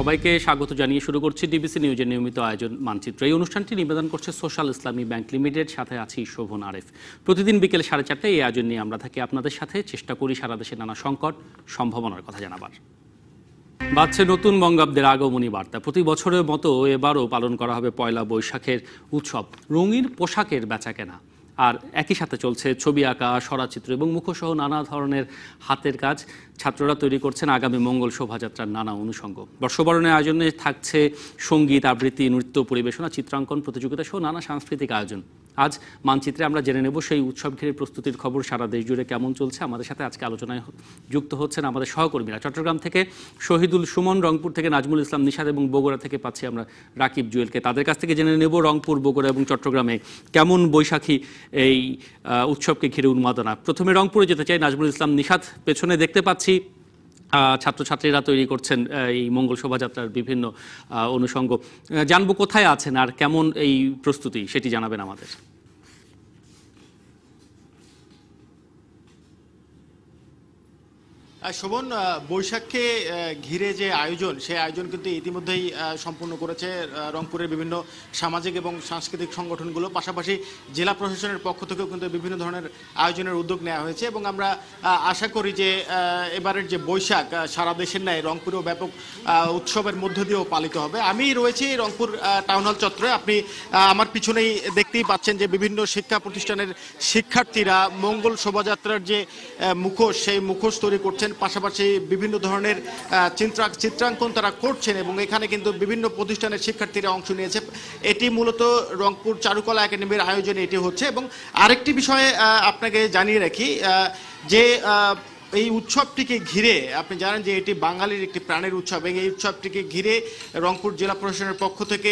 সবাইকে স্বাগত জানিয়ে শুরু করছি ডিবিসি নিউজের নিয়মিত আয়োজন মানচিত্র। এই অনুষ্ঠানটি নিবেদন করছে সোশ্যাল ইসলামী ব্যাংক লিমিটেড, সাথে আছি শোভন আরেফ। প্রতিদিন বিকেল 4:30টায় এই আয়োজন নিয়ে আমরা থাকি আপনাদের সাথে, চেষ্টা করি সারা দেশে নানা সংকট সম্ভাবনার কথা জানাবার। বাড়ছে নতুন বঙ্গাব্দের আগমনী বার্তা। প্রতি বছরের মতো এবারও পালন করা হবে পয়লা বৈশাখের উৎসব। রঙিন পোশাকের বেচাকেনা, আর একই সাথে চলছে ছবি আঁকা, স্বরাচিত্র এবং মুখসহ নানা ধরনের হাতের কাজ। ছাত্ররা তৈরি করছেন আগামী মঙ্গল শোভাযাত্রার নানা অনুষঙ্গ। বর্ষবরণের আয়োজনে থাকছে সঙ্গীত, আবৃত্তি, নৃত্য পরিবেশনা, চিত্রাঙ্কন প্রতিযোগিতা সহ নানা সাংস্কৃতিক আয়োজন। আজ মানচিত্রে আমরা জেনে নেব সেই উৎসব ঘিরে প্রস্তুতির খবর সারা দেশ জুড়ে কেমন চলছে। আমাদের সাথে আজকে আলোচনায় যুক্ত হচ্ছেন আমাদের সহকর্মীরা। চট্টগ্রাম থেকে শহীদুল সুমন, রংপুর থেকে নাজমুল ইসলাম নিশাদ এবং বগুড়া থেকে পাচ্ছি আমরা রাকিব জুয়েলকে। তাদের কাছ থেকে জেনে নেব রংপুর, বগুড়া এবং চট্টগ্রামে কেমন বৈশাখী এই উৎসবকে ঘিরে উন্মাদনা। প্রথমে রংপুরে যেতে চাই, নাজমুল ইসলাম নিশাদ। পেছনে দেখতে পাচ্ছি ছাত্রছাত্রীরা তৈরি করছেন এই মঙ্গল শোভাযাত্রার বিভিন্ন অনুষঙ্গ। জানবো কোথায় আছেন আর কেমন এই প্রস্তুতি, সেটি জানাবেন আমাদের। শোভন, বৈশাখকে ঘিরে যে আয়োজন, সেই আয়োজন কিন্তু ইতিমধ্যেই সম্পূর্ণ করেছে রংপুরের বিভিন্ন সামাজিক এবং সাংস্কৃতিক সংগঠনগুলো। পাশাপাশি জেলা প্রশাসনের পক্ষ থেকেও কিন্তু বিভিন্ন ধরনের আয়োজনের উদ্যোগ নেওয়া হয়েছে এবং আমরা আশা করি যে এবারের যে বৈশাখ সারা দেশের ন্যায় রংপুরেও ব্যাপক উৎসবের মধ্য দিয়েও পালিত হবে। আমি রয়েছি রংপুর টাউন হল চত্বরে। আপনি আমার পিছনেই দেখতেই পাচ্ছেন যে বিভিন্ন শিক্ষা প্রতিষ্ঠানের শিক্ষার্থীরা মঙ্গল শোভাযাত্রার যে মুখোশ, সেই মুখোশ তৈরি করছেন। পাশাপাশি বিভিন্ন ধরনের চিত্রাঙ্কন তারা করছেন এবং এখানে কিন্তু বিভিন্ন প্রতিষ্ঠানের শিক্ষার্থীরা অংশ নিয়েছে। এটি মূলত রংপুর চারুকলা একাডেমির আয়োজনে এটি হচ্ছে। এবং আরেকটি বিষয়ে আপনাকে জানিয়ে রাখি যে এই উৎসবটিকে ঘিরে আপনি জানেন যে এটি বাঙালির একটি প্রাণের উৎসব এবং এই উৎসবটিকে ঘিরে রংপুর জেলা প্রশাসনের পক্ষ থেকে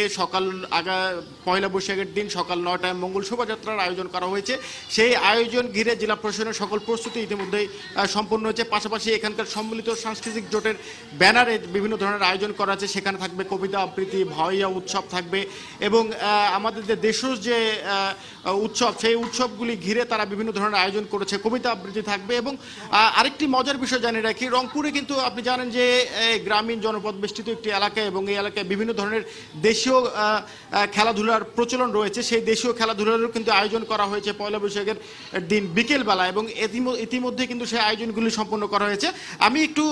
পয়লা বৈশাখের দিন সকাল 9টায় মঙ্গল শোভাযাত্রার আয়োজন করা হয়েছে। সেই আয়োজন ঘিরে জেলা প্রশাসনের সকল প্রস্তুতি ইতিমধ্যেই সম্পন্ন হয়েছে। পাশাপাশি এখানকার সম্মিলিত সাংস্কৃতিক জোটের ব্যানারে বিভিন্ন ধরনের আয়োজন করা আছে। সেখানে থাকবে কবিতা আবৃত্তি, ভাওয়াইয়া উৎসব থাকবে এবং আমাদের যে দেশের যে উৎসব, সেই উৎসবগুলি ঘিরে তারা বিভিন্ন ধরনের আয়োজন করেছে। কবিতা আবৃত্তি থাকবে এবং আরেকটি মজার বিষয় জানিয়ে রাখি, রংপুরে কিন্তু আপনি জানেন যে গ্রামীণ জনপদ বেষ্টিত একটি এলাকা এবং এই এলাকায় বিভিন্ন ধরনের দেশীয় খেলাধুলার প্রচলন রয়েছে। সেই দেশীয় খেলাধুলারও কিন্তু আয়োজন করা হয়েছে পয়লা বৈশাখের দিন বিকেলবেলা এবং ইতিমধ্যে কিন্তু সেই আয়োজনগুলি সম্পন্ন করা হয়েছে। আমি একটু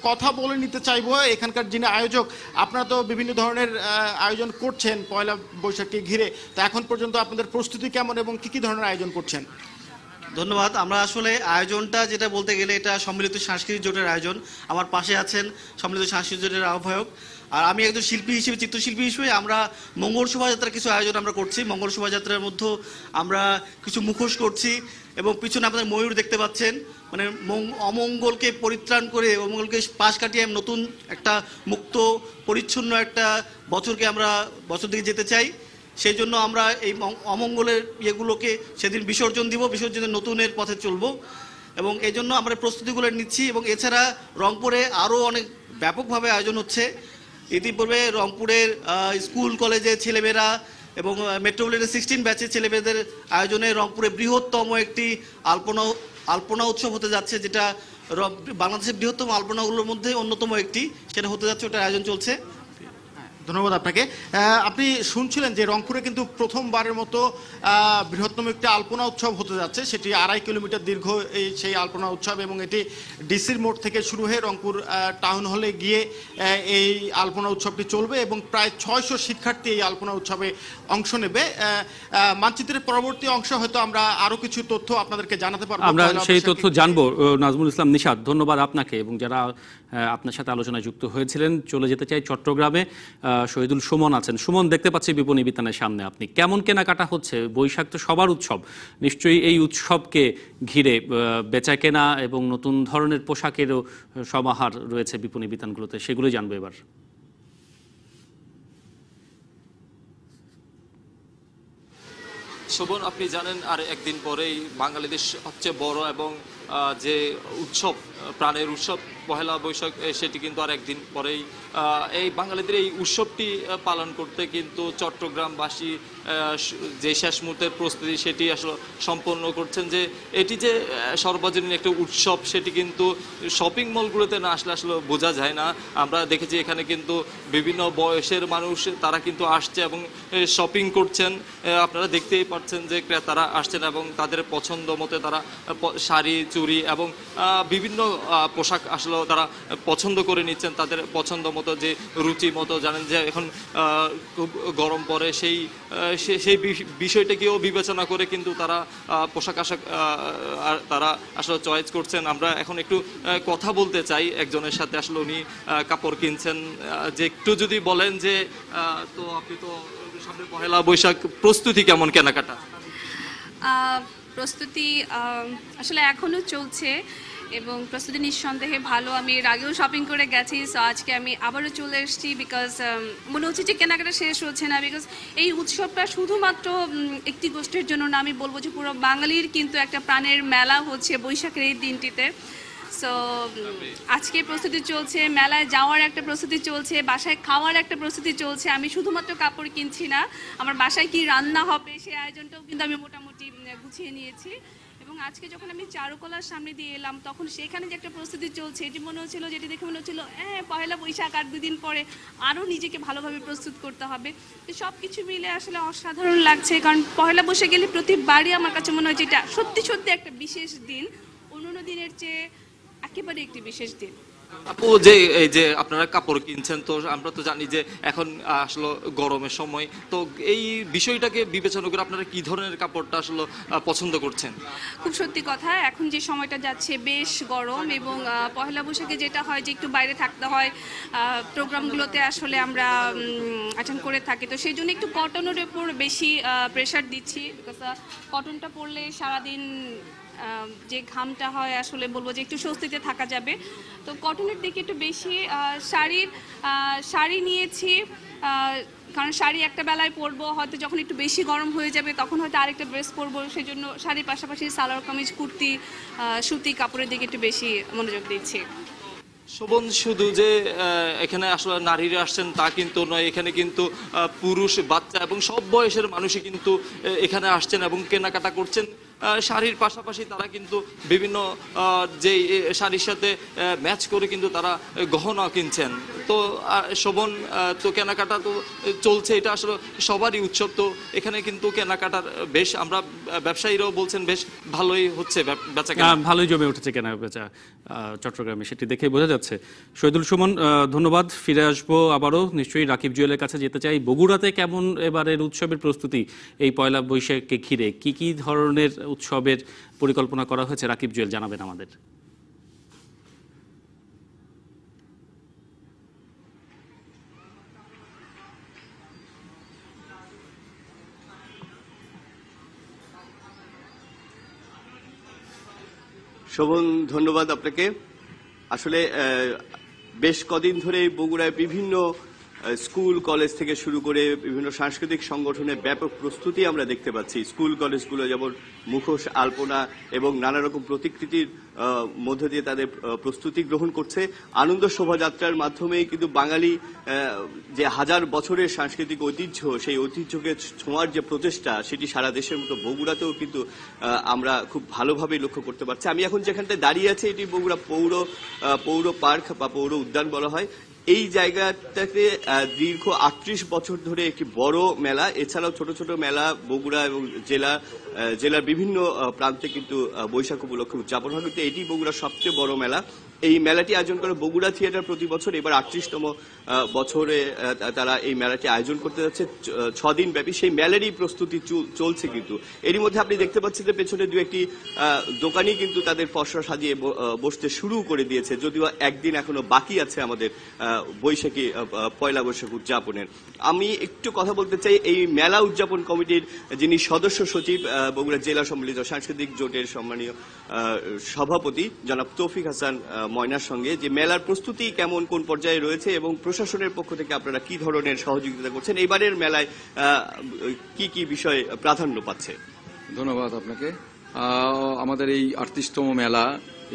কথা বলে নিতে চাইবো এখানকার যিনি আয়োজক। আপনারা তো বিভিন্ন ধরনের আয়োজন করছেন পয়লা বৈশাখকে ঘিরে, তো এখন পর্যন্ত আপনাদের প্রস্তুতি কেমন এবং কি কি ধরনের আয়োজন করছেন? ধন্যবাদ। আমরা আসলে আয়োজনটা যেটা বলতে গেলে এটা সম্মিলিত সাংস্কৃতিক জোটের আয়োজন। আমার পাশে আছেন সম্মিলিত সাংস্কৃতিক জোটের আহ্বায়ক, আর আমি একজন শিল্পী হিসেবে, চিত্রশিল্পী হিসেবে আমরা মঙ্গল শোভাযাত্রার কিছু আয়োজন আমরা করছি। মঙ্গল শোভাযাত্রার মধ্যে আমরা কিছু মুখোশ করছি এবং পিছনে আপনাদের ময়ূর দেখতে পাচ্ছেন। মানে অমঙ্গলকে পরিত্রাণ করে অমঙ্গলকে পাশ কাটিয়ে নতুন একটা মুক্ত পরিচ্ছন্ন একটা বছর দিকে যেতে চাই। সেই জন্য আমরা এই অমঙ্গলের ইয়েগুলোকে সেদিন বিসর্জন দিব, বিসর্জনের নতুনের পথে চলবো এবং এই জন্য আমরা প্রস্তুতিগুলো নিচ্ছি। এবং এছাড়া রংপুরে আরও অনেক ব্যাপকভাবে আয়োজন হচ্ছে। ইতিপূর্বে রংপুরের স্কুল কলেজের ছেলেমেয়েরা এবং মেট্রোপলিটন 16 ব্যাচের ছেলেমেয়েদের আয়োজনে রংপুরে বৃহত্তম একটি আলপনা উৎসব হতে যাচ্ছে, যেটা বাংলাদেশের বৃহত্তম আলপনাগুলোর মধ্যে অন্যতম একটি, সেটা হতে যাচ্ছে, ওটার আয়োজন চলছে। ধন্যবাদ আপনাকে। আপনি শুনছিলেন যে রংপুরে কিন্তু প্রথমবারের মতো বৃহত্তম একটি আলপনা উৎসব হতে যাচ্ছে। সেটি 2.5 কিলোমিটার দীর্ঘ সেই আলপনা উৎসব এবং এটি ডিসির মোড় থেকে শুরু হয়ে রংপুর টাউন হলে গিয়ে এই আলপনা উৎসবটি চলবে এবং প্রায় 600 শিক্ষার্থী এই আলপনা উৎসবে অংশ নেবে। মানচিত্রের পরবর্তী অংশ হয়তো আমরা আরও কিছু তথ্য আপনাদেরকে জানাতে পারবো, আমরা সেই তথ্য জানবো। নাজমুল ইসলাম নিশাদ, ধন্যবাদ আপনাকে এবং যারা আপনার সাথে আলোচনায় যুক্ত হয়েছিলেন। চলে যেতে চাই চট্টগ্রামে, শহীদুল সুমন আছেন। সুমন, দেখতে পাচ্ছি বিপণী বিতানের সামনে আপনি। কেমন কেনাকাটা হচ্ছে? বৈশাখ তো সবার উৎসব, নিশ্চয়ই এই উৎসবকে ঘিরে বেচা কেনা এবং নতুন ধরনের পোশাকেরও সমাহার রয়েছে বিপণী বিতানগুলোতে, সেগুলো জানবো এবার। শোভন, আপনি জানেন আর একদিন পরেই বাঙালিদের সবচেয়ে বড় এবং যে উৎসব, প্রাণের উৎসব পহেলা বৈশাখ সেটি কিন্তু আর একদিন পরেই। এই বাঙালিদের এই উৎসবটি পালন করতে কিন্তু চট্টগ্রামবাসী যে শেষ মুহূর্তের প্রস্তুতি সেটি আসলে সম্পন্ন করছেন। যে এটি যে সর্বজনীন একটা উৎসব সেটি কিন্তু শপিং মলগুলোতে না আসলে আসলে বোঝা যায় না। আমরা দেখেছি এখানে কিন্তু বিভিন্ন বয়সের মানুষ তারা কিন্তু আসছে এবং শপিং করছেন। আপনারা দেখতেই পাচ্ছেন যে ক্রেতারা আসছেন এবং তাদের পছন্দ মতো তারা শাড়ি, চুড়ি এবং বিভিন্ন পোশাক আসলে তারা পছন্দ করে নিচ্ছেন তাদের পছন্দ মতো, যে রুচি মতো। জানেন যে এখন খুব গরম পড়ে, সেই বিষয়টাকেও বিবেচনা করে কিন্তু তারা পোশাক আশাক তারা আসলে চয়েস করছেন। আমরা এখন একটু কথা বলতে চাই একজনের সাথে, আসলে উনি কাপড় কিনছেন। যে একটু যদি বলেন যে তো আপনি তো সামনে পহেলা বৈশাখ, প্রস্তুতি কেমন কেনাকাটা? প্রস্তুতি আসলে এখনো চলছে এবং প্রস্তুতি নিঃসন্দেহে ভালো। আমি এর আগেও শপিং করে গেছি, সো আজকে আমি আবারও চলে এসেছি বিকজ মনে হচ্ছে যে কেনাকাটা শেষ হচ্ছে না। বিকজ এই উৎসবটা শুধুমাত্র একটি গোষ্ঠীর জন্য না, আমি বলবো যে পুরো বাঙালির কিন্তু একটা প্রাণের মেলা হচ্ছে বৈশাখের এই দিনটিতে। সো আজকে প্রস্তুতি চলছে, মেলায় যাওয়ার একটা প্রস্তুতি চলছে, বাসায় খাওয়ার একটা প্রস্তুতি চলছে। আমি শুধুমাত্র কাপড় কিনছি না, আমার বাসায় কি রান্না হবে সেই আয়োজনটাও কিন্তু আমি মোটামুটি গুছিয়ে নিয়েছি। এবং আজকে যখন আমি চারুকলার সামনে দিয়ে এলাম তখন সেখানে যে একটা প্রস্তুতি চলছে এটি মনে হচ্ছিলো, যেটি দেখে মনে হচ্ছিলো পহেলা বৈশাখ আর 2 দিন পরে আরও নিজেকে ভালোভাবে প্রস্তুত করতে হবে। তো সব কিছু মিলে আসলে অসাধারণ লাগছে, কারণ পহেলা বৈশাখ গেলে প্রতিবারই আমার কাছে মনে হয় যে এটা সত্যি সত্যি একটা বিশেষ দিন, অন্য দিনের চেয়ে একেবারে একটি বিশেষ দিন। আপু, যে এই যে আপনারা কাপড় কিনছেন, তো আমরা তো জানি যে এখন আসলে গরমের সময়, তো এই বিষয়টাকে বিবেচনা করে আপনারা কি ধরনের কাপড়টা আসলে পছন্দ করছেন? খুব সত্যি কথা, এখন যে সময়টা যাচ্ছে বেশ গরম এবং পহেলা বৈশাখে যেটা হয় যে একটু বাইরে থাকতে হয়, প্রোগ্রামগুলোতে আসলে আমরা অ্যাটেন্ড করে থাকি, তো সেই জন্য একটু কটনের উপর বেশি প্রেশার দিচ্ছি। বিকজ কটনটা পরলে সারাদিন যে ঘামটা হয় আসলে বলবো যে একটু স্বস্তিতে থাকা যাবে, তো কটনের দিকে একটু বেশি। শাড়ি নিয়েছি, কারণ শাড়ি একটা বেলায় পরবো, হয়তো যখন একটু বেশি গরম হয়ে যাবে তখন হয়তো আরেকটা ড্রেস পরবো, সেই জন্য শাড়ির পাশাপাশি সালোয়ার কামিজ, কুর্তি, সুতি কাপড়ের দিকে একটু বেশি মনোযোগ দিচ্ছি। শোভন, শুধু যে এখানে আসলে নারীরা আসছেন তা কিন্তু নয়, এখানে কিন্তু পুরুষ, বাচ্চা এবং সব বয়সের মানুষই কিন্তু এখানে আসছেন এবং কেনাকাটা করছেন। শাড়ির পাশাপাশি তারা কিন্তু বিভিন্ন যে শাড়ির সাথে ম্যাচ করে কিন্তু তারা গহনা কিনছেন। তো শোভন, তো কেনাকাটা তো চলছে, এটা আসলে সবারই উৎসব, তো এখানে কিন্তু কেনাকাটার বেশ, আমরা ব্যবসায়ীরাও বলছেন বেশ ভালোই হচ্ছে বেচা কেনা, ভালোই জমে উঠেছে কেনা বেচা চট্টগ্রামে, সেটি দেখে বোঝা যাচ্ছে। শহীদুল সুমন, ধন্যবাদ। ফিরে আসবো আবারও, নিশ্চয়ই রাকিব জুয়েলের কাছে যেতে চাই। বগুড়াতে কেমন এবারের উৎসবের প্রস্তুতি? এই পয়লা বৈশাখকে ঘিরে কি কি ধরনের উৎসবের পরিকল্পনা করা হয়েছে? রাকিব জুয়েল জানাবেন আমাদের। শোভন, ধন্যবাদ আপনাকে। আসলে বেশ কদিন ধরে বগুড়ায় বিভিন্ন স্কুল কলেজ থেকে শুরু করে বিভিন্ন সাংস্কৃতিক সংগঠনের ব্যাপক প্রস্তুতি আমরা দেখতে পাচ্ছি। স্কুল কলেজগুলো যেমন মুখোশ, আলপনা এবং নানা রকম প্রতিকৃতির মধ্য দিয়ে তাদের প্রস্তুতি গ্রহণ করছে। আনন্দ শোভাযাত্রার মাধ্যমেই কিন্তু বাঙালি যে হাজার বছরের সাংস্কৃতিক ঐতিহ্য, সেই ঐতিহ্যকে ছোঁয়ার যে প্রচেষ্টা, সেটি সারা দেশের মতো বগুড়াতেও কিন্তু আমরা খুব ভালোভাবে লক্ষ্য করতে পারছি। আমি এখন যেখানটায় দাঁড়িয়ে আছি এটি বগুড়া পৌর পার্ক বা পৌর উদ্যান বলা হয়। এই জায়গাটাতে দীর্ঘ 38 বছর ধরে একটি বড় মেলা, এছাড়াও ছোট ছোট মেলা বগুড়া এবং জেলার বিভিন্ন প্রান্তে কিন্তু বৈশাখ উপলক্ষে উদযাপন হয়, কিন্তু এটি বগুড়ার সবচেয়ে বড় মেলা। এই মেলাটি আয়োজন করে বগুড়া থিয়েটার প্রতি বছর। এবার 38তম বছরে তারা এই মেলাটি আয়োজন করতে যাচ্ছে 6 দিন ব্যাপী। সেই মেলারই প্রস্তুতি চলছে, কিন্তু এরই মধ্যে আপনি দেখতে পাচ্ছেন যে পেছনে দু একটি দোকানি কিন্তু তাদের পসরা সাজিয়ে বসতে শুরু করে দিয়েছে, যদিও একদিন এখনো বাকি আছে আমাদের বৈশাখী পয়লা বৈশাখ উদযাপনের। আমি একটু কথা বলতে চাই এই মেলা উদযাপন কমিটির যিনি সদস্য সচিব, বগুড়া জেলা সম্মিলিত সাংস্কৃতিক জোটের সম্মানীয় সভাপতি জনাব তৌফিক হাসান ময়নার সঙ্গে, যে মেলার প্রস্তুতি কেমন, কোন পর্যায়ে রয়েছে এবং প্রশাসনের পক্ষ থেকে আপনারা কি ধরনের সহযোগিতা করছেন, এবারের মেলায় কি কি বিষয় প্রাধান্য পাচ্ছে? ধন্যবাদ আপনাকে। আমাদের এই 38তম মেলা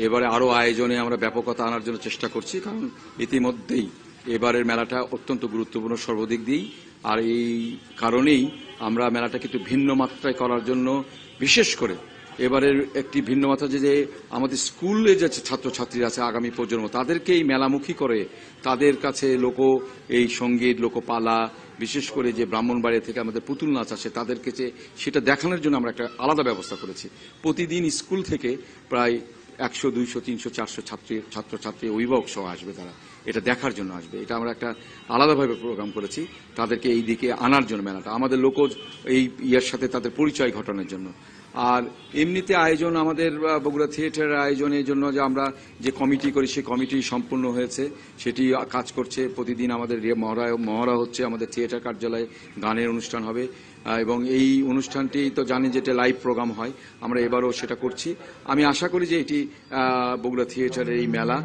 এবারে আরো আয়োজনে আমরা ব্যাপকতা আনার জন্য চেষ্টা করছি, কারণ ইতিমধ্যেই এবারের মেলাটা অত্যন্ত গুরুত্বপূর্ণ সর্বদিক দিয়েই। আর এই কারণেই আমরা মেলাটা কিন্তু ভিন্ন মাত্রায় করার জন্য বিশেষ করে এবারের একটি ভিন্ন মাত্রা যে আমাদের স্কুলে যে ছাত্রছাত্রীরা আছে আগামী প্রজন্ম, তাদেরকে এই মেলামুখী করে তাদের কাছে এই সঙ্গীত, লোকপালা, বিশেষ করে যে ব্রাহ্মণবাড়িয়া থেকে আমাদের পুতুল নাচ আছে তাদের কাছে সেটা দেখানোর জন্য আমরা একটা আলাদা ব্যবস্থা করেছি। প্রতিদিন স্কুল থেকে প্রায় 100, 200, 300, 400 ছাত্রছাত্রী অভিভাবক সহ আসবে, তারা এটা দেখার জন্য আসবে। এটা আমরা একটা আলাদাভাবে প্রোগ্রাম করেছি তাদেরকে এই দিকে আনার জন্য, মেলাটা আমাদের লোকজ এই ইয়ার সাথে তাদের পরিচয় ঘটানোর জন্য। আর এমনিতে আয়োজন আমাদের বগুড়া থিয়েটারের আয়োজনের জন্য যে আমরা যে কমিটি করি সেই কমিটি সম্পূর্ণ হয়েছে, সেটি কাজ করছে। প্রতিদিন আমাদের মহড়া হচ্ছে, আমাদের থিয়েটার কার্যালয়ে গানের অনুষ্ঠান হবে এবং এই অনুষ্ঠানটি তো জানি যেটা লাইভ প্রোগ্রাম হয়, আমরা এবারও সেটা করছি। আমি আশা করি যে এটি বগুড়া থিয়েটারের এই মেলা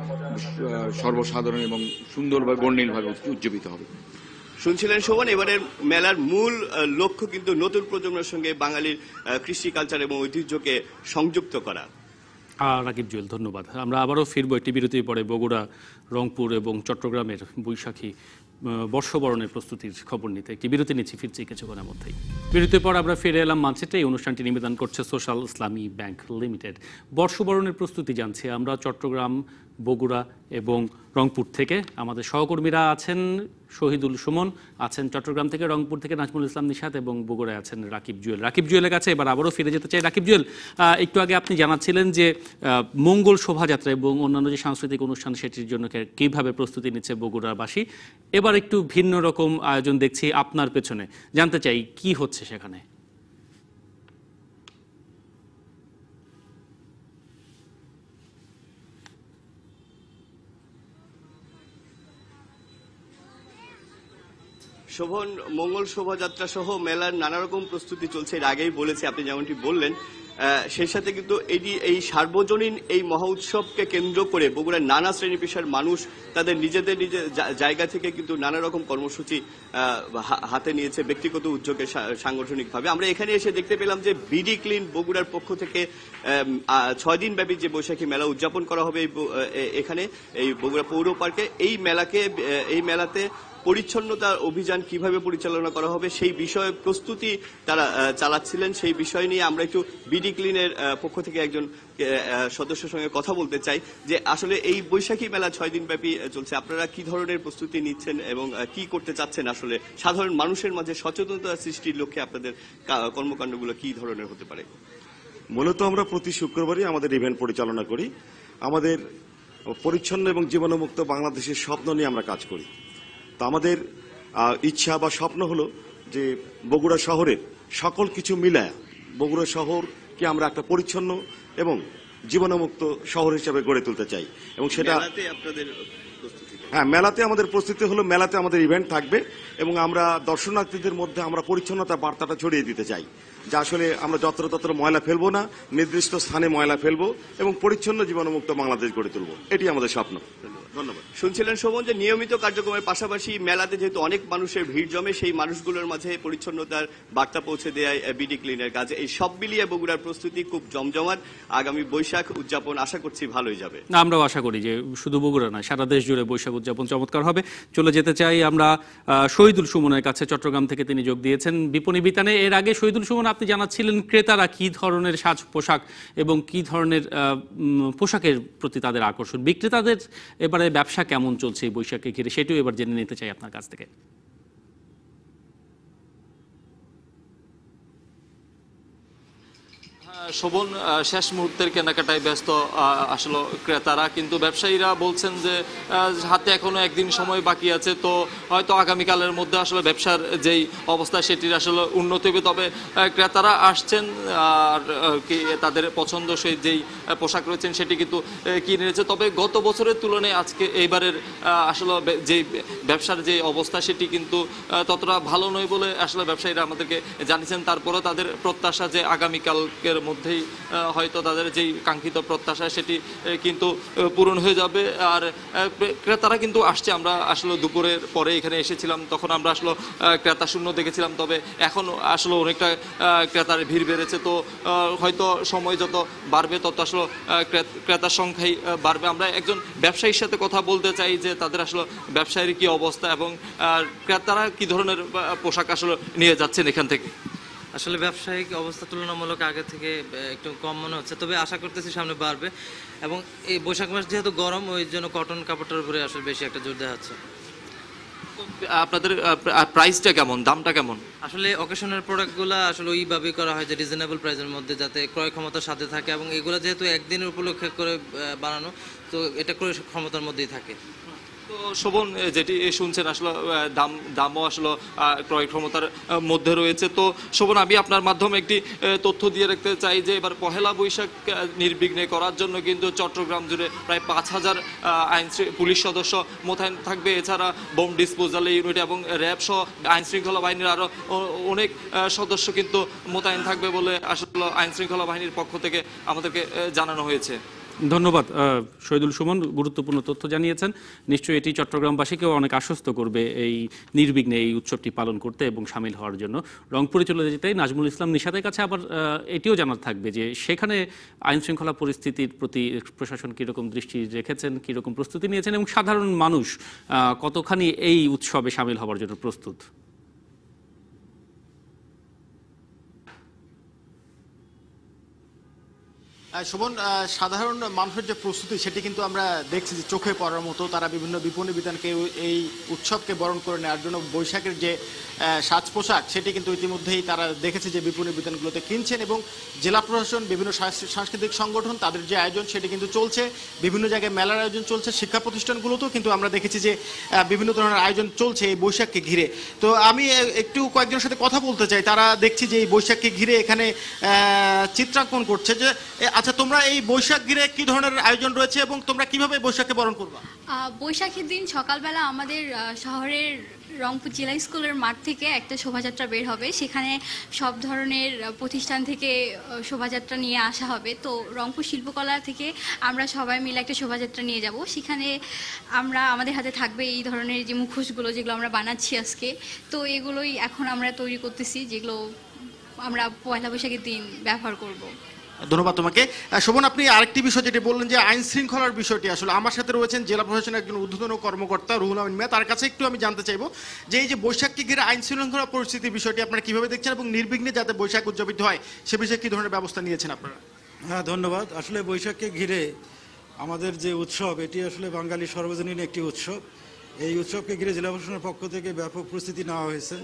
সর্বসাধারণ এবং সুন্দরভাবে বর্ণিলভাবে উজ্জীবিত হবে। শুনছিলেন শোভন, এবারের মেলার মূল লক্ষ্য কিন্তু নতুন প্রজন্মের সঙ্গে বাঙালির কৃষি, কালচার এবং ঐতিহ্যকে সংযুক্ত করা। রাকিব জুয়েল, ধন্যবাদ। আমরা আবারও ফিরবো একটি বিরতির পরে বগুড়া, রংপুর এবং চট্টগ্রামের বৈশাখী বর্ষবরণের প্রস্তুতির খবর নিতে। একটি বিরতি নিচ্ছি, ফিরছি কিছুক্ষণের মধ্যেই। বিরতির পর আমরা ফিরে এলাম মানচিত্রে। এই অনুষ্ঠানটি নিবেদন করছে সোশ্যাল ইসলামী ব্যাংক লিমিটেড। বর্ষবরণের প্রস্তুতি জানছি আমরা চট্টগ্রাম, বগুড়া এবং রংপুর থেকে। আমাদের সহকর্মীরা আছেন শহীদুল সুমন, আছেন চট্টগ্রাম থেকে, রংপুর থেকে নাজমুল ইসলাম নিশাত এবং বগুড়ায় আছেন রাকিব জুয়েল। রাকিব জুয়েলের কাছে এবার আবারও ফিরে যেতে চাই। রাকিব জুয়েল, একটু আগে আপনি জানাচ্ছিলেন যে মঙ্গল শোভাযাত্রা এবং অন্যান্য যে সাংস্কৃতিক অনুষ্ঠান সেটির জন্য কীভাবে প্রস্তুতি নিচ্ছে বগুড়াবাসী। এবার একটু ভিন্ন রকম আয়োজন দেখছি আপনার পেছনে, জানতে চাই কি হচ্ছে সেখানে। শোভন, মঙ্গল শোভাযাত্রা সহ মেলার নানা রকম প্রস্তুতি চলছে, এর আগেই বলেছি আপনি যেমনটি বললেন। সেই সাথে কিন্তু এই সার্বজনীন এই মহা উৎসবকে কেন্দ্র করে বগুড়ার নানা শ্রেণী পেশার মানুষ তাদের নিজের জায়গা থেকে কিন্তু নানা রকম কর্মসূচি হাতে নিয়েছে ব্যক্তিগত উদ্যোগে, সাংগঠনিকভাবে। আমরা এখানে এসে দেখতে পেলাম যে বিডি ক্লিন বগুড়ার পক্ষ থেকে 6 দিন ব্যাপী যে বৈশাখী মেলা উদযাপন করা হবে এখানে এই বগুড়া পৌর পার্কে, এই মেলাতে পরিচ্ছন্নতা অভিযান কিভাবে পরিচালনা করা হবে সেই বিষয়ে প্রস্তুতি তারা চালাচ্ছিলেন। সেই বিষয় নিয়ে আমরা একটু বিডি ক্লিনের পক্ষ থেকে একজন সদস্যের সঙ্গে কথা বলতে চাই যে আসলে এই বৈশাখী মেলা 6 দিন ব্যাপী চলছে, আপনারা কি ধরনের প্রস্তুতি নিচ্ছেন এবং কি করতে চাচ্ছেন? আসলে সাধারণ মানুষের মাঝে সচেতনতা সৃষ্টির লক্ষ্যে আপনাদের কর্মকাণ্ডগুলো কি ধরনের হতে পারে? মূলত আমরা প্রতি শুক্রবারই আমাদের ইভেন্ট পরিচালনা করি। আমাদের পরিচ্ছন্ন এবং জীবাণুমুক্ত বাংলাদেশের স্বপ্ন নিয়ে আমরা কাজ করি। তো আমাদের ইচ্ছা বা স্বপ্ন হলো যে বগুড়া শহরের সকল কিছু মিলায়া বগুড়া শহরকে আমরা একটা পরিচ্ছন্ন এবং জীবাণুমুক্ত শহর হিসেবে গড়ে তুলতে চাই। এবং সেটা মেলাতে আমাদের প্রস্তুতি হলো, মেলাতে আমাদের ইভেন্ট থাকবে এবং আমরা দর্শনার্থীদের মধ্যে আমরা পরিচ্ছন্নতা বার্তাটা ছড়িয়ে দিতে চাই যে আসলে আমরা যত্রতত্র ময়লা ফেলবো না, নির্দিষ্ট স্থানে ময়লা ফেলবো এবং পরিচ্ছন্ন জীবাণুমুক্ত বাংলাদেশ গড়ে তুলবো, এটি আমাদের স্বপ্ন। ধন্যবাদ। শুনছিলেন শোভন যে নিয়মিত কার্যক্রমের পাশাপাশি মেলাতে যেহেতু অনেক মানুষের ভিড় জমে, সেই মানুষগুলোর মাঝে পরিচ্ছন্নতার বার্তা পৌঁছে দেয় বিডি ক্লিনের কাজে। এই সব মিলিয়ে বগুড়ার প্রস্তুতি খুব জমজমাট। আগামী বৈশাখ উদযাপন আশা করছি ভালোই যাবে। আমরাও আশা করি যে শুধু বগুড়া নয়, সারা দেশ জুড়ে বৈশাখ উদযাপন চমৎকার হবে। চলে যেতে চাই আমরা শহীদুল সুমনের কাছে, চট্টগ্রাম থেকে তিনি যোগ দিয়েছেন বিপণী বিতানে। এর আগে শহীদুল সুমন, আপনি জানাচ্ছিলেন ক্রেতারা কি ধরনের সাজ পোশাক এবং কি ধরনের পোশাকের প্রতি তাদের আকর্ষণ, বিক্রেতাদের এবারে ব্যবসা কেমন চলছে এই বৈশাখকে ঘিরে, সেটিও এবার জেনে নিতে চাই আপনার কাছ থেকে। শোভন, শেষ মুহূর্তের কেনাকাটায় ব্যস্ত আসলে ক্রেতারা, কিন্তু ব্যবসায়ীরা বলছেন যে হাতে এখনো একদিন সময় বাকি আছে, তো হয়তো আগামীকালের মধ্যে আসলে ব্যবসার যেই অবস্থা সেটির আসলে উন্নতি হবে। তবে ক্রেতারা আসছেন আর কি তাদের পছন্দসই যেই পোশাক রয়েছেন সেটি কিন্তু কিনে নিয়েছে। তবে গত বছরের তুলনায় আজকে এইবারের আসলে যে ব্যবসার যে অবস্থা সেটি কিন্তু ততটা ভালো নয় বলে আসলে ব্যবসায়ীরা আমাদেরকে জানিয়েছেন। তারপরে তাদের প্রত্যাশা যে আগামীকালকের মধ্যেই হয়তো তাদের যেই কাঙ্ক্ষিত প্রত্যাশা সেটি কিন্তু পূরণ হয়ে যাবে। আর ক্রেতারা কিন্তু আসছে, আমরা আসলে দুপুরের পরে এখানে এসেছিলাম, তখন আমরা আসলে ক্রেতা শূন্য দেখেছিলাম, তবে এখন আসলে অনেকটা ক্রেতার ভিড় বেড়েছে। তো হয়তো সময় যত বাড়বে তত আসলে ক্রেতার সংখ্যাই বাড়বে। আমরা একজন ব্যবসায়ীর সাথে কথা বলতে চাই যে তাদের আসলে ব্যবসায়ের কি অবস্থা এবং ক্রেতারা কি ধরনের পোশাক আসলে নিয়ে যাচ্ছেন এখান থেকে। আসলে ব্যবসায়িক অবস্থা তুলনামূলক আগে থেকে একটু কম মনে হচ্ছে, তবে আশা করতেছি সামনে বাড়বে। এবং এই বৈশাখ মাস যেহেতু গরম, ওই জন্য কটন কাপড়টার উপরে আসলে বেশি একটা জোর দেওয়া হচ্ছে। আপনাদের প্রাইসটা কেমন, দামটা কেমন? আসলে অকেশনের প্রোডাক্টগুলো আসলে ওইভাবেই করা হয় যে রিজনেবল প্রাইসের মধ্যে, যাতে ক্রয় ক্ষমতার সাথে থাকে, এবং এগুলো যেহেতু একদিনের উপলক্ষে করে বানানো, তো এটা ক্রয় ক্ষমতার মধ্যেই থাকে। তো শোভন, যেটি শুনছেন আসলে দামও আসলে ক্রয় ক্ষমতার মধ্যে রয়েছে। তো শোভন, আমি আপনার মাধ্যমে একটি তথ্য দিয়ে রাখতে চাই যে এবার পহেলা বৈশাখ নির্বিঘ্নে করার জন্য কিন্তু চট্টগ্রাম জুড়ে প্রায় 5,000 পুলিশ সদস্য মোতায়েন থাকবে। এছাড়া বোম ডিসপোজাল ইউনিট এবং র্যাব সহ আইন শৃঙ্খলা বাহিনীর আরও অনেক সদস্য কিন্তু মোতায়েন থাকবে বলে আসলে আইন শৃঙ্খলা বাহিনীর পক্ষ থেকে আমাদেরকে জানানো হয়েছে। ধন্যবাদ শহীদুল সুমন, গুরুত্বপূর্ণ তথ্য জানিয়েছেন। নিশ্চয়ই এটি চট্টগ্রামবাসীকেও অনেক আশ্বস্ত করবে এই নির্বিঘ্নে এই উৎসবটি পালন করতে এবং সামিল হওয়ার জন্য। রংপুরে চলে যেতে নাজমুল ইসলাম নিশাতের কাছে আবার এটিও জানার থাকবে যে সেখানে আইন শৃঙ্খলা পরিস্থিতির প্রতি প্রশাসন কীরকম দৃষ্টি রেখেছেন, কীরকম প্রস্তুতি নিয়েছেন এবং সাধারণ মানুষ কতখানি এই উৎসবে সামিল হওয়ার জন্য প্রস্তুত। শোভন, সাধারণ মানুষের যে প্রস্তুতি সেটি কিন্তু আমরা দেখছি যে চোখে পড়ার মতো। তারা বিভিন্ন বিপণী বিতানকে এই উৎসবকে বরণ করে নেওয়ার জন্য বৈশাখের যে সাজ পোশাক সেটি কিন্তু ইতিমধ্যেই তারা দেখেছে যে বিপণী বিতানগুলোতে কিনছেন, এবং জেলা প্রশাসন, বিভিন্ন সাংস্কৃতিক সংগঠন তাদের যে আয়োজন সেটি কিন্তু চলছে। বিভিন্ন জায়গায় মেলার আয়োজন চলছে, শিক্ষা প্রতিষ্ঠানগুলোতেও কিন্তু আমরা দেখেছি যে বিভিন্ন ধরনের আয়োজন চলছে এই বৈশাখকে ঘিরে। তো আমি একটু কয়েকজনের সাথে কথা বলতে চাই। তারা দেখছি যে এই বৈশাখকে ঘিরে এখানে চিত্রাঙ্কন করছে। যে আচ্ছা, তোমরা এই বৈশাখ ঘিরে কি ধরনের আয়োজন রয়েছে এবং তোমরা কিভাবে বৈশাখকে বরণ করবা? বৈশাখের দিন সকালবেলা আমাদের শহরের রংপুর জেলা স্কুলের মাঠ থেকে একটা শোভাযাত্রা বের হবে। সেখানে সব ধরনের প্রতিষ্ঠান থেকে শোভাযাত্রা নিয়ে আসা হবে। তো রংপুর শিল্পকলা থেকে আমরা সবাই মিলে একটা শোভাযাত্রা নিয়ে যাব। সেখানে আমাদের হাতে থাকবে এই ধরনের যে মুখোশগুলো যেগুলো আমরা বানাচ্ছি আজকে। তো এগুলোই এখন আমরা তৈরি করতেছি, যেগুলো আমরা পয়লা বৈশাখের দিন ব্যবহার করব। ধন্যবাদ তোমাকে। শোভন, আপনি আরেকটি বিষয় যেটি বললেন যে আইন শৃঙ্খলার বিষয়টি, আসলে আমার সাথে রয়েছেন জেলা প্রশাসনের একজন ঊর্ধ্বতন কর্মকর্তা রুহুল আমিন মিয়া। তার কাছে একটু আমি জানতে চাইবো যে এই যে বৈশাখকে ঘিরে আইন শৃঙ্খলা পরিস্থিতির বিষয়টি আপনারা কিভাবে দেখছেন এবং নির্বিঘ্নে যাতে বৈশাখ উদযাপিত হয় সে বিষয়ে কি ধরনের ব্যবস্থা নিয়েছেন আপনারা? হ্যাঁ, ধন্যবাদ। আসলে বৈশাখকে ঘিরে আমাদের যে উৎসব, এটি আসলে বাঙালি সর্বজনীন একটি উৎসব। এই উৎসবকে ঘিরে জেলা প্রশাসনের পক্ষ থেকে ব্যাপক প্রস্তুতি নেওয়া হয়েছে।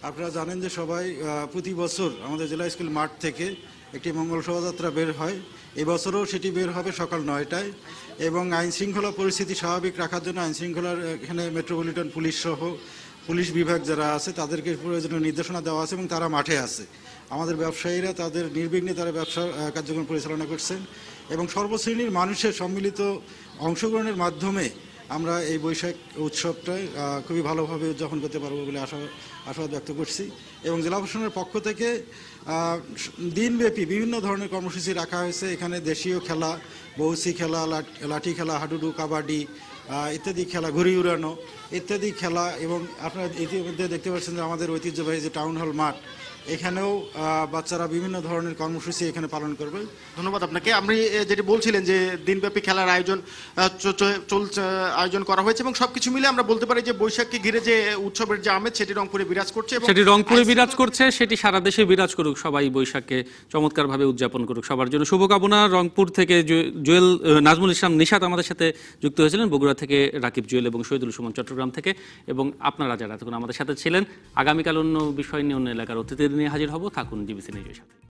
আপনারা জানেন যে সবাই প্রতি বছর আমাদের জেলা স্কুল মাঠ থেকে একটি মঙ্গল শোভাযাত্রা বের হয়। এবছরও সেটি বের হবে সকাল 9টায়, এবং আইন শৃঙ্খলা পরিস্থিতি স্বাভাবিক রাখার জন্য আইন শৃঙ্খলার এখানে মেট্রোপলিটন পুলিশ সহ পুলিশ বিভাগ যারা আছে তাদেরকে প্রয়োজনীয় নির্দেশনা দেওয়া আছে এবং তারা মাঠে আছে। আমাদের ব্যবসায়ীরা তাদের নির্বিঘ্নে তারা ব্যবসা কার্যক্রম পরিচালনা করছেন, এবং সর্বশ্রেণীর মানুষের সম্মিলিত অংশগ্রহণের মাধ্যমে আমরা এই বৈশাখ উৎসবটা খুবই ভালোভাবে উদযাপন করতে পারবো বলে আশাবাদ ব্যক্ত করছি। এবং জেলা প্রশাসনের পক্ষ থেকে দিনব্যাপী বিভিন্ন ধরনের কর্মসূচি রাখা হয়েছে। এখানে দেশীয় খেলা, বৌসি খেলা, লাঠি খেলা, হাডুডু, কাবাডি ইত্যাদি খেলা, ঘুড়ি উড়ানো ইত্যাদি খেলা, এবং আপনারা ইতিমধ্যে দেখতে পাচ্ছেন যে আমাদের ঐতিহ্যবাহী যে টাউন হল মাঠ, এখানেও বাচ্চারা বিভিন্ন ধরনের কর্মসূচি এখানে পালন করবে। ধন্যবাদ আপনাকে। আপনি যেটি বলছিলেন যে দিনব্যাপী খেলার আয়োজন করা হয়েছে এবং সবকিছু মিলে আমরা বলতে পারি যে বৈশাখকে ঘিরে যে উৎসবের যে আমেজ সেটি রংপুরে বিরাজ করছে, সেটি রংপুরে বিরাজ করছে, সেটি সারা দেশে বিরাজ করুক। সবাই বৈশাখকে চমৎকারভাবে উদযাপন করুক। সবার জন্য শুভকামনা। রংপুর থেকে জুয়েল, নাজমুল ইসলাম নিশাত আমাদের সাথে যুক্ত হয়েছিলেন, বগুড়া থেকে রাকিব জুয়েল এবং শহীদুল সুমন চট্টগ্রাম থেকে, এবং আপনারা যারা এতক্ষণ আমাদের সাথে ছিলেন। আগামীকাল অন্য বিষয় নিয়ে অন্য এলাকার অতিথি নিয়ে হাজির হব। থাকুন ডিবিসি নিউজের সাথে।